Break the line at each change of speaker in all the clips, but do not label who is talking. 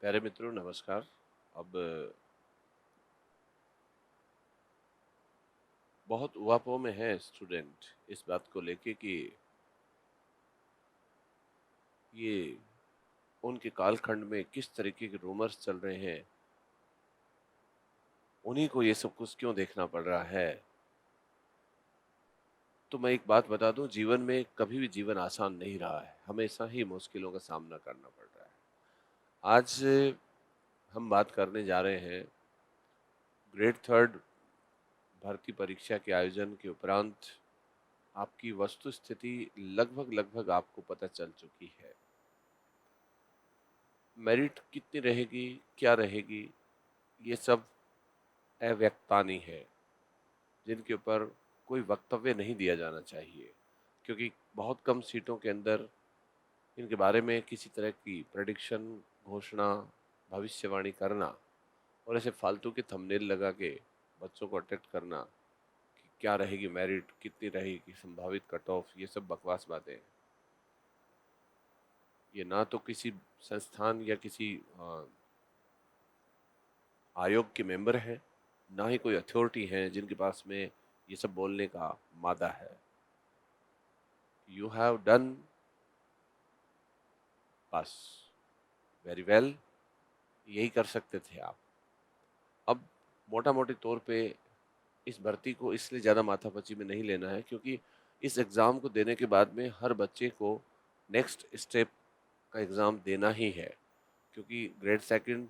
प्यारे मित्रों नमस्कार। अब बहुत उहापोह में है स्टूडेंट इस बात को लेके कि ये उनके कालखंड में किस तरीके के रूमर्स चल रहे हैं, उन्हीं को ये सब कुछ क्यों देखना पड़ रहा है। तो मैं एक बात बता दूं, जीवन में कभी भी जीवन आसान नहीं रहा है, हमेशा ही मुश्किलों का सामना करना पड़ रहा है। आज हम बात करने जा रहे हैं ग्रेड थर्ड भर्ती परीक्षा के आयोजन के उपरांत आपकी वस्तु स्थिति लगभग लगभग आपको पता चल चुकी है। मेरिट कितनी रहेगी, क्या रहेगी, ये सब अव्यक्तानी है जिनके ऊपर कोई वक्तव्य नहीं दिया जाना चाहिए, क्योंकि बहुत कम सीटों के अंदर इनके बारे में किसी तरह की प्रेडिक्शन, घोषणा, भविष्यवाणी करना और ऐसे फालतू के थंबनेल लगा के बच्चों को अट्रैक्ट करना कि क्या रहेगी मेरिट, कितनी रहेगी संभावित कट ऑफ, ये सब बकवास बातें हैं। ये ना तो किसी संस्थान या किसी आयोग के मेंबर हैं, ना ही कोई अथॉरिटी हैं जिनके पास में ये सब बोलने का मादा है। यू हैव डन बस वेरी वेल, यही कर सकते थे आप। अब मोटा मोटी तौर पे इस भर्ती को इसलिए ज़्यादा माथापच्ची में नहीं लेना है, क्योंकि इस एग्ज़ाम को देने के बाद में हर बच्चे को नेक्स्ट स्टेप का एग्ज़ाम देना ही है, क्योंकि ग्रेड सेकंड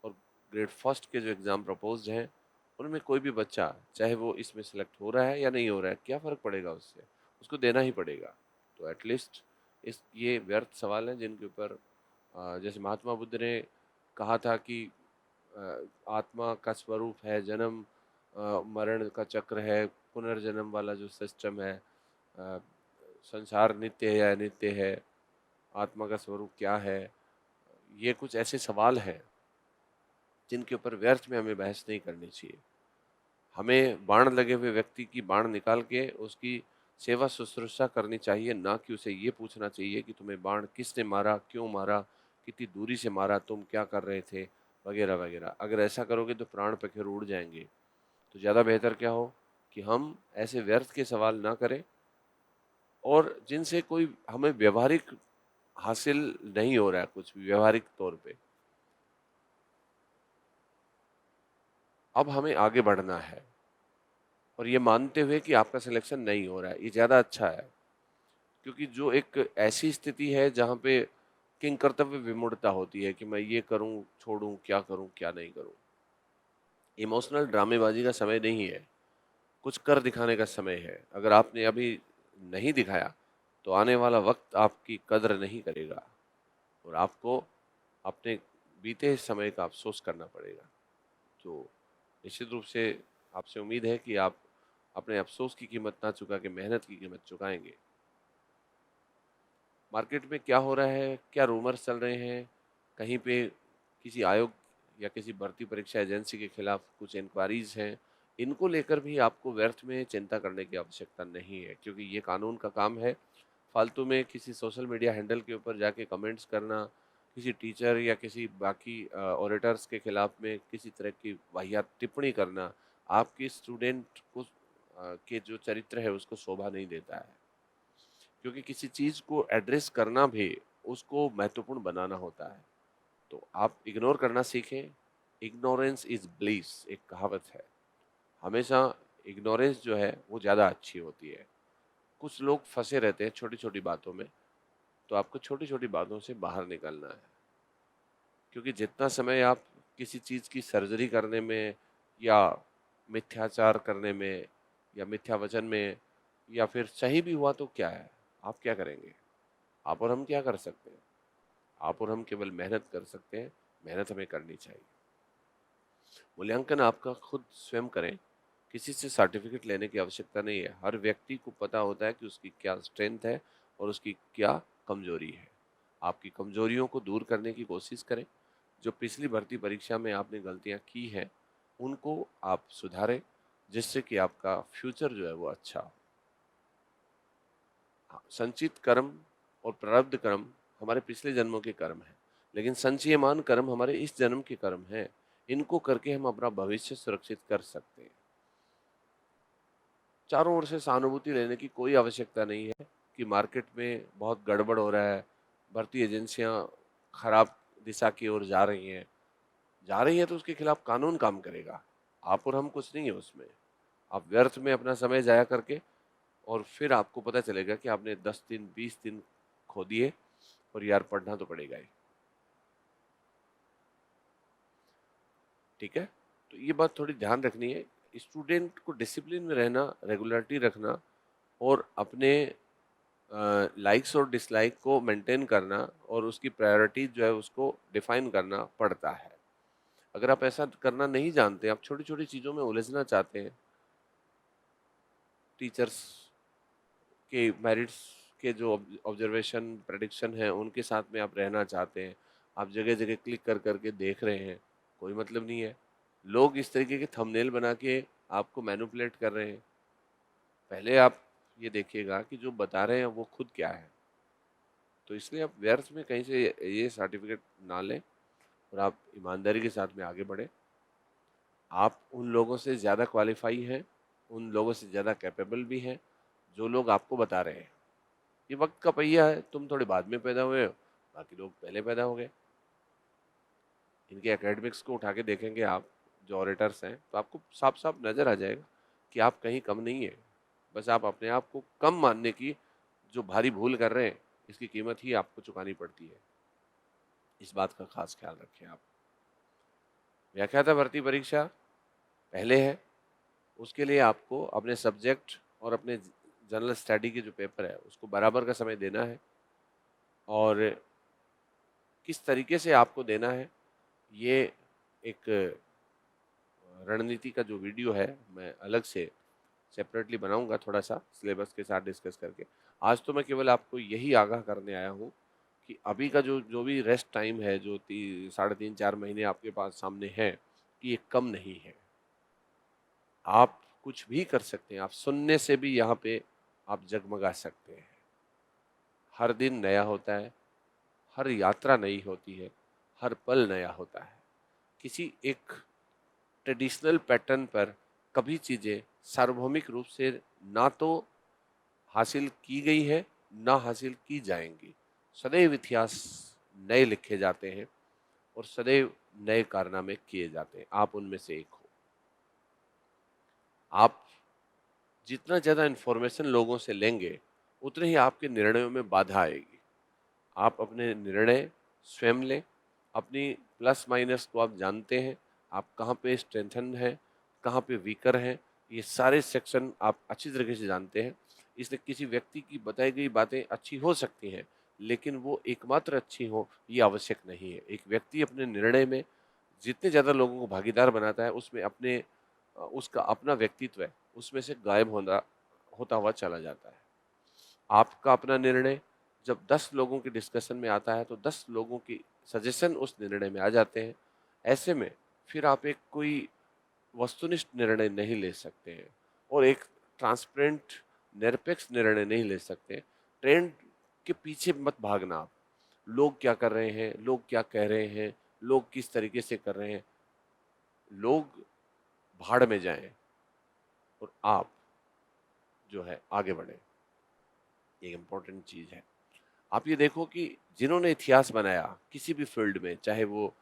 और ग्रेड फर्स्ट के जो एग्ज़ाम प्रपोज्ड हैं उनमें कोई भी बच्चा, चाहे वो इसमें सेलेक्ट हो रहा है या नहीं हो रहा है, क्या फ़र्क पड़ेगा उससे, उसको देना ही पड़ेगा। तो एटलीस्ट इस ये व्यर्थ सवाल हैं जिनके ऊपर जैसे महात्मा बुद्ध ने कहा था कि आत्मा का स्वरूप है जन्म, मरण का चक्र है, पुनर्जन्म वाला जो सिस्टम है, अ, संसार नित्य है या अनित्य है, आत्मा का स्वरूप क्या है, ये कुछ ऐसे सवाल हैं जिनके ऊपर व्यर्थ में हमें बहस नहीं करनी चाहिए। हमें बाण लगे हुए व्यक्ति की बाण निकाल के उसकी सेवा शुश्रूषा करनी चाहिए, ना कि उसे ये पूछना चाहिए कि तुम्हें बाण किसने मारा, क्यों मारा, कितनी दूरी से मारा, तुम क्या कर रहे थे, वगैरह वगैरह। अगर ऐसा करोगे तो प्राण पखेरु उड़ जाएंगे। तो ज़्यादा बेहतर क्या हो कि हम ऐसे व्यर्थ के सवाल ना करें और जिनसे कोई हमें व्यवहारिक हासिल नहीं हो रहा है, कुछ भी व्यवहारिक तौर पे। अब हमें आगे बढ़ना है और ये मानते हुए कि आपका सिलेक्शन नहीं हो रहा है, ये ज़्यादा अच्छा है। क्योंकि जो एक ऐसी स्थिति है जहाँ पे किंग कर्तव्य विमूढ़ता होती है कि मैं ये करूँ, छोड़ूँ, क्या करूँ, क्या नहीं करूँ। इमोशनल ड्रामेबाजी का समय नहीं है, कुछ कर दिखाने का समय है। अगर आपने अभी नहीं दिखाया तो आने वाला वक्त आपकी कद्र नहीं करेगा और आपको अपने बीते समय का अफसोस करना पड़ेगा। तो निश्चित रूप से आपसे उम्मीद है कि आप अपने अफसोस की कीमत ना चुका के मेहनत की कीमत चुकाएंगे। मार्केट में क्या हो रहा है, क्या रूमर्स चल रहे हैं, कहीं पे किसी आयोग या किसी भर्ती परीक्षा एजेंसी के खिलाफ कुछ इंक्वायरीज हैं, इनको लेकर भी आपको व्यर्थ में चिंता करने की आवश्यकता नहीं है, क्योंकि ये कानून का काम है। फालतू में किसी सोशल मीडिया हैंडल के ऊपर जाके कमेंट्स करना, किसी टीचर या किसी बाकी ऑडिटर्स के खिलाफ में किसी तरह की वाहियात टिप्पणी करना, आपके स्टूडेंट को के जो चरित्र है उसको शोभा नहीं देता है। क्योंकि किसी चीज़ को एड्रेस करना भी उसको महत्वपूर्ण बनाना होता है। तो आप इग्नोर करना सीखें। इग्नोरेंस इज ब्लिस एक कहावत है। हमेशा इग्नोरेंस जो है वो ज़्यादा अच्छी होती है। कुछ लोग फंसे रहते हैं छोटी छोटी बातों में, तो आपको छोटी छोटी बातों से बाहर निकलना है। क्योंकि जितना समय आप किसी चीज़ की सर्जरी करने में या मिथ्याचार करने में या मिथ्या वचन में, या फिर सही भी हुआ तो क्या है, आप क्या करेंगे, आप और हम क्या कर सकते हैं। आप और हम केवल मेहनत कर सकते हैं, मेहनत हमें करनी चाहिए। मूल्यांकन आपका खुद स्वयं करें, किसी से सर्टिफिकेट लेने की आवश्यकता नहीं है। हर व्यक्ति को पता होता है कि उसकी क्या स्ट्रेंथ है और उसकी क्या कमजोरी है। आपकी कमजोरियों को दूर करने की कोशिश करें। जो पिछली भर्ती परीक्षा में आपने गलतियां की हैं उनको आप सुधारें, जिससे कि आपका फ्यूचर जो है वो अच्छा हो। हाँ, संचित कर्म और प्रारब्ध कर्म हमारे पिछले जन्मों के कर्म हैं, लेकिन संचयमान कर्म हमारे इस जन्म के कर्म हैं, इनको करके हम अपना भविष्य सुरक्षित कर सकते हैं। चारों ओर से सहानुभूति लेने की कोई आवश्यकता नहीं है कि मार्केट में बहुत गड़बड़ हो रहा है, भर्ती एजेंसियां खराब दिशा की ओर जा रही हैं तो उसके खिलाफ कानून काम करेगा। आप और हम कुछ नहीं है उसमें। आप व्यर्थ में अपना समय जाया करके और फिर आपको पता चलेगा कि आपने 10 दिन 20 दिन खो दिए, और यार पढ़ना तो पड़ेगा ही। ठीक है, तो ये बात थोड़ी ध्यान रखनी है। स्टूडेंट को डिसिप्लिन में रहना, रेगुलरिटी रखना और अपने लाइक्स और डिसलाइक को मेंटेन करना और उसकी प्रायोरिटी जो है उसको डिफाइन करना पड़ता है। अगर आप ऐसा करना नहीं जानते, आप छोटी छोटी चीज़ों में उलझना चाहते हैं, टीचर्स के मेरिट्स के जो ऑब्जर्वेशन प्रेडिक्शन है उनके साथ में आप रहना चाहते हैं, आप जगह जगह क्लिक कर करके देख रहे हैं, कोई मतलब नहीं है। लोग इस तरीके के थंबनेल बना के आपको मैनिपुलेट कर रहे हैं। पहले आप ये देखिएगा कि जो बता रहे हैं वो खुद क्या है। तो इसलिए आप व्यर्थ में कहीं से ये सर्टिफिकेट ना लें और आप ईमानदारी के साथ में आगे बढ़ें। आप उन लोगों से ज़्यादा क्वालिफाई हैं, उन लोगों से ज़्यादा कैपेबल भी हैं जो लोग आपको बता रहे हैं। ये वक्त का पहिया है, तुम थोड़े बाद में पैदा हुए हो, बाकी लोग पहले पैदा हो गए। इनके एकेडमिक्स को उठा के देखेंगे आप, जो ऑरेटर्स हैं, तो आपको साफ साफ नज़र आ जाएगा कि आप कहीं कम नहीं है। बस आप अपने आप को कम मानने की जो भारी भूल कर रहे हैं, इसकी कीमत ही आपको चुकानी पड़ती है। इस बात का खास ख्याल रखें आप। व्याख्याता भर्ती परीक्षा पहले है, उसके लिए आपको अपने सब्जेक्ट और अपने जनरल स्टडी के जो पेपर है उसको बराबर का समय देना है। और किस तरीके से आपको देना है, ये एक रणनीति का जो वीडियो है मैं अलग से सेपरेटली बनाऊंगा, थोड़ा सा सिलेबस के साथ डिस्कस करके। आज तो मैं केवल आपको यही आगाह करने आया हूँ कि अभी का जो जो भी रेस्ट टाइम है, जो 3.5-4 महीने आपके पास सामने है, कि ये कम नहीं है। आप कुछ भी कर सकते हैं, आप सुनने से भी यहाँ पे आप जगमगा सकते हैं। हर दिन नया होता है, हर यात्रा नई होती है, हर पल नया होता है। किसी एक ट्रेडिशनल पैटर्न पर कभी चीज़ें सार्वभौमिक रूप से ना तो हासिल की गई है, ना हासिल की जाएंगी। सदैव इतिहास नए लिखे जाते हैं और सदैव नए कारनामे किए जाते हैं। आप उनमें से एक हो। आप जितना ज़्यादा इन्फॉर्मेशन लोगों से लेंगे, उतने ही आपके निर्णयों में बाधा आएगी। आप अपने निर्णय स्वयं लें, अपनी प्लस माइनस को आप जानते हैं, आप कहाँ पे स्ट्रेंथन हैं, कहाँ पे वीकर हैं, ये सारे सेक्शन आप अच्छी तरीके से जानते हैं। इसलिए किसी व्यक्ति की बताई गई बातें अच्छी हो सकती हैं, लेकिन वो एकमात्र अच्छी हो ये आवश्यक नहीं है। एक व्यक्ति अपने निर्णय में जितने ज़्यादा लोगों को भागीदार बनाता है, उसमें उसका अपना व्यक्तित्व है, उसमें से गायब होता हुआ चला जाता है। आपका अपना निर्णय जब 10 लोगों के डिस्कशन में आता है तो 10 लोगों की सजेशन उस निर्णय में आ जाते हैं। ऐसे में फिर आप एक कोई वस्तुनिष्ठ निर्णय नहीं ले सकते हैं और एक ट्रांसपेरेंट निरपेक्ष निर्णय नहीं ले सकते। ट्रेंड के पीछे मत भागना आप। लोग क्या कर रहे हैं, लोग क्या कह रहे हैं, लोग किस तरीके से कर रहे हैं, लोग भाड़ में जाएं और आप जो है आगे बढ़ें। एक इम्पोर्टेंट चीज़ है। आप ये देखो कि जिन्होंने इतिहास बनाया किसी भी फील्ड में, चाहे वो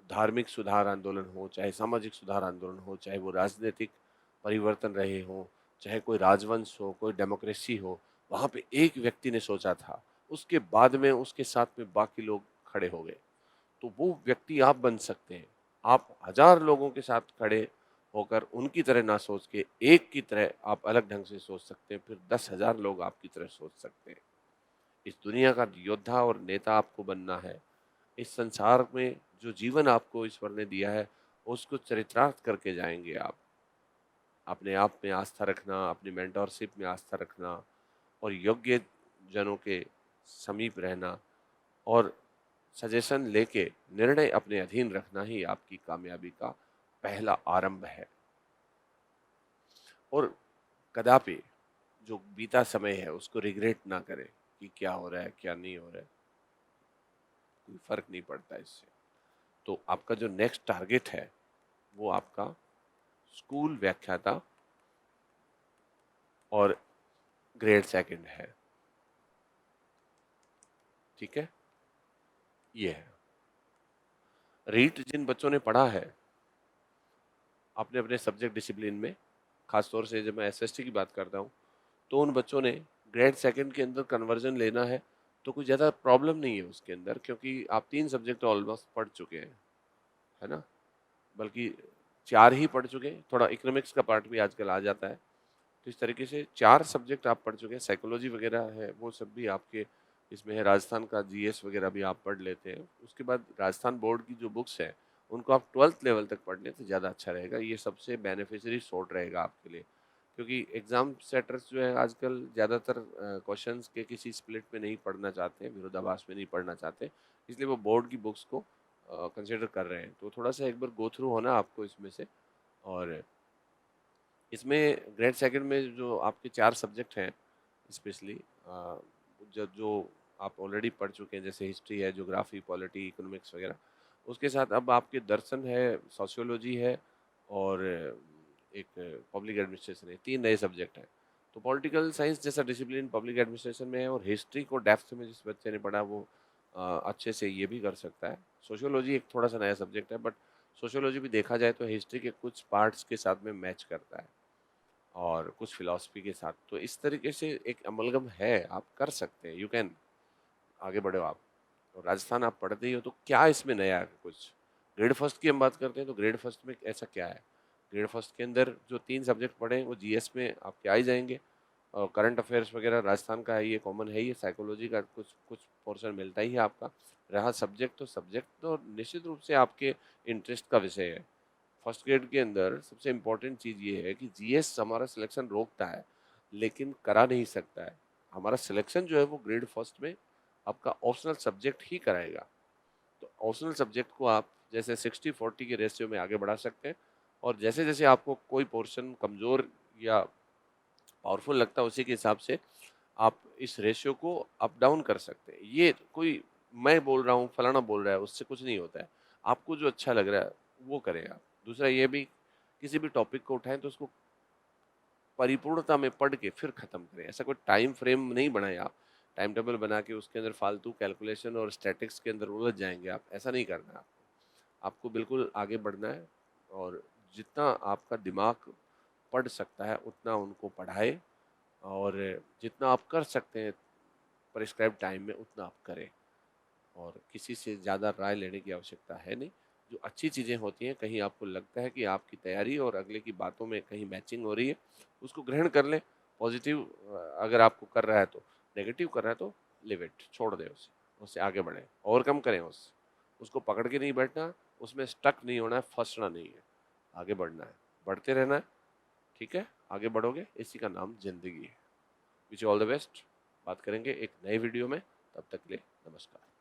धार्मिक सुधार आंदोलन हो, चाहे सामाजिक सुधार आंदोलन हो, चाहे वो राजनीतिक परिवर्तन रहे हो, चाहे कोई राजवंश हो, कोई डेमोक्रेसी हो, वहाँ पे एक व्यक्ति ने सोचा था, उसके बाद में उसके साथ में बाकी लोग खड़े हो गए। तो वो व्यक्ति आप बन सकते हैं। आप हजार लोगों के साथ खड़े होकर उनकी तरह ना सोच के एक की तरह आप अलग ढंग से सोच सकते हैं, फिर 10,000 लोग आपकी तरह सोच सकते हैं। इस दुनिया का योद्धा और नेता आपको बनना है। इस संसार में जो जीवन आपको ईश्वर ने दिया है, उसको चरितार्थ करके जाएंगे आप। अपने आप में आस्था रखना, अपनी मेंटरशिप में आस्था रखना और योग्य जनों के समीप रहना और सजेशन लेके निर्णय अपने अधीन रखना ही आपकी कामयाबी का पहला आरंभ है। और कदापि जो बीता समय है उसको रिग्रेट ना करें कि क्या हो रहा है, क्या नहीं हो रहा है। कोई फ़र्क नहीं पड़ता इससे। तो आपका जो नेक्स्ट टारगेट है वो आपका स्कूल व्याख्याता और ग्रेड सेकंड है। ठीक है, ये है। रीट जिन बच्चों ने पढ़ा है अपने अपने सब्जेक्ट डिसिप्लिन में, खास तौर से जब मैं एसएसटी की बात करता हूँ, तो उन बच्चों ने ग्रेड सेकंड के अंदर कन्वर्जन लेना है तो कुछ ज़्यादा प्रॉब्लम नहीं है उसके अंदर, क्योंकि आप 3 सब्जेक्ट ऑलमोस्ट पढ़ चुके हैं, है ना? बल्कि 4 ही पढ़ चुके हैं, थोड़ा इकोनॉमिक्स का पार्ट भी आजकल आ जाता है। तो इस तरीके से 4 सब्जेक्ट आप पढ़ चुके हैं, साइकोलॉजी वगैरह है वो सब भी आपके इसमें है, राजस्थान का जीएस वगैरह भी आप पढ़ लेते हैं। उसके बाद राजस्थान बोर्ड की जो बुक्स हैं उनको आप 12th लेवल तक पढ़ लें तो ज़्यादा अच्छा रहेगा, ये सबसे बेनिफिशियरी सॉर्ट रहेगा आपके लिए। क्योंकि एग्ज़ाम सेटर्स जो है आजकल ज़्यादातर क्वेश्चंस के किसी स्प्लिट में नहीं पढ़ना चाहते हैं, विरोधाभास में नहीं पढ़ना चाहते, इसलिए वो बोर्ड की बुक्स को कंसिडर कर रहे हैं। तो थोड़ा सा एक बार गो थ्रू होना आपको इसमें से। और इसमें ग्रेड सेकंड में जो आपके 4 सब्जेक्ट हैं स्पेशली, जो जो आप ऑलरेडी पढ़ चुके हैं, जैसे हिस्ट्री है, ज्योग्राफी, पॉलिटी, इकोनॉमिक्स वगैरह, उसके साथ अब आपके दर्शन है, सोशियोलॉजी है और एक पब्लिक एडमिनिस्ट्रेशन है, 3 नए सब्जेक्ट हैं। तो पॉलिटिकल साइंस जैसा डिसिप्लिन पब्लिक एडमिनिस्ट्रेशन में है, और हिस्ट्री को डेप्थ में जिस बच्चे ने पढ़ा वो अच्छे से ये भी कर सकता है। सोशियोलॉजी एक थोड़ा सा नया सब्जेक्ट है, बट सोशियोलॉजी भी देखा जाए तो हिस्ट्री के कुछ पार्ट्स के साथ में मैच करता है और कुछ फिलॉसफी के साथ। तो इस तरीके से एक अमलगम है, आप कर सकते हैं, यू कैन, आगे बढ़ो आप। और राजस्थान आप पढ़ते ही हो तो क्या इसमें नया है कुछ? ग्रेड फर्स्ट की हम बात करते हैं तो ग्रेड फर्स्ट में ऐसा क्या है? ग्रेड फर्स्ट के अंदर जो 3 सब्जेक्ट पढ़े हैं वो जीएस में आपके आ ही जाएंगे, और करंट अफेयर्स वगैरह राजस्थान का है, ये कॉमन है, ये साइकोलॉजी का कुछ कुछ पोर्शन मिलता ही है आपका। रहा सब्जेक्ट तो निश्चित रूप से आपके इंटरेस्ट का विषय है। फर्स्ट ग्रेड के अंदर सबसे इम्पोर्टेंट चीज़ ये है कि जीएस हमारा सिलेक्शन रोकता है लेकिन करा नहीं सकता है। हमारा सिलेक्शन जो है वो ग्रेड फर्स्ट में आपका ऑप्शनल सब्जेक्ट ही कराएगा। तो ऑप्शनल सब्जेक्ट को आप जैसे 60-40 के रेशियो में आगे बढ़ा सकते हैं, और जैसे जैसे आपको कोई पोर्शन कमज़ोर या पावरफुल लगता है उसी के हिसाब से आप इस रेशियो को अप डाउन कर सकते हैं। ये कोई मैं बोल रहा हूँ, फलाना बोल रहा है, उससे कुछ नहीं होता है। आपको जो अच्छा लग रहा है वो करें आप। दूसरा ये भी, किसी भी टॉपिक को उठाएं तो उसको परिपूर्णता में पढ़ के फिर खत्म करें। ऐसा कोई टाइम फ्रेम नहीं बनाएं आप, टाइम टेबल बना के उसके अंदर फालतू कैलकुलेशन और स्टैटिक्स के अंदर उलझ जाएंगे आप। ऐसा नहीं करना है आपको। आपको बिल्कुल आगे बढ़ना है, और जितना आपका दिमाग पढ़ सकता है उतना उनको पढ़ाए, और जितना आप कर सकते हैं प्रिस्क्राइब टाइम में उतना आप करें, और किसी से ज़्यादा राय लेने की आवश्यकता है नहीं। जो अच्छी चीज़ें होती हैं, कहीं आपको लगता है कि आपकी तैयारी और अगले की बातों में कहीं मैचिंग हो रही है, उसको ग्रहण कर लें। पॉजिटिव अगर आपको कर रहा है तो, नेगेटिव कर रहा है तो लिव इट, छोड़ दें उसे, उससे आगे बढ़ें, ओवरकम करें उसको पकड़ के नहीं बैठना, उसमें स्टक नहीं होना है, फंसना नहीं है, आगे बढ़ना है, बढ़ते रहना है। ठीक है, आगे बढ़ोगे, इसी का नाम ज़िंदगी है। Which all the best. बात करेंगे एक नए वीडियो में, तब तक के लिए नमस्कार।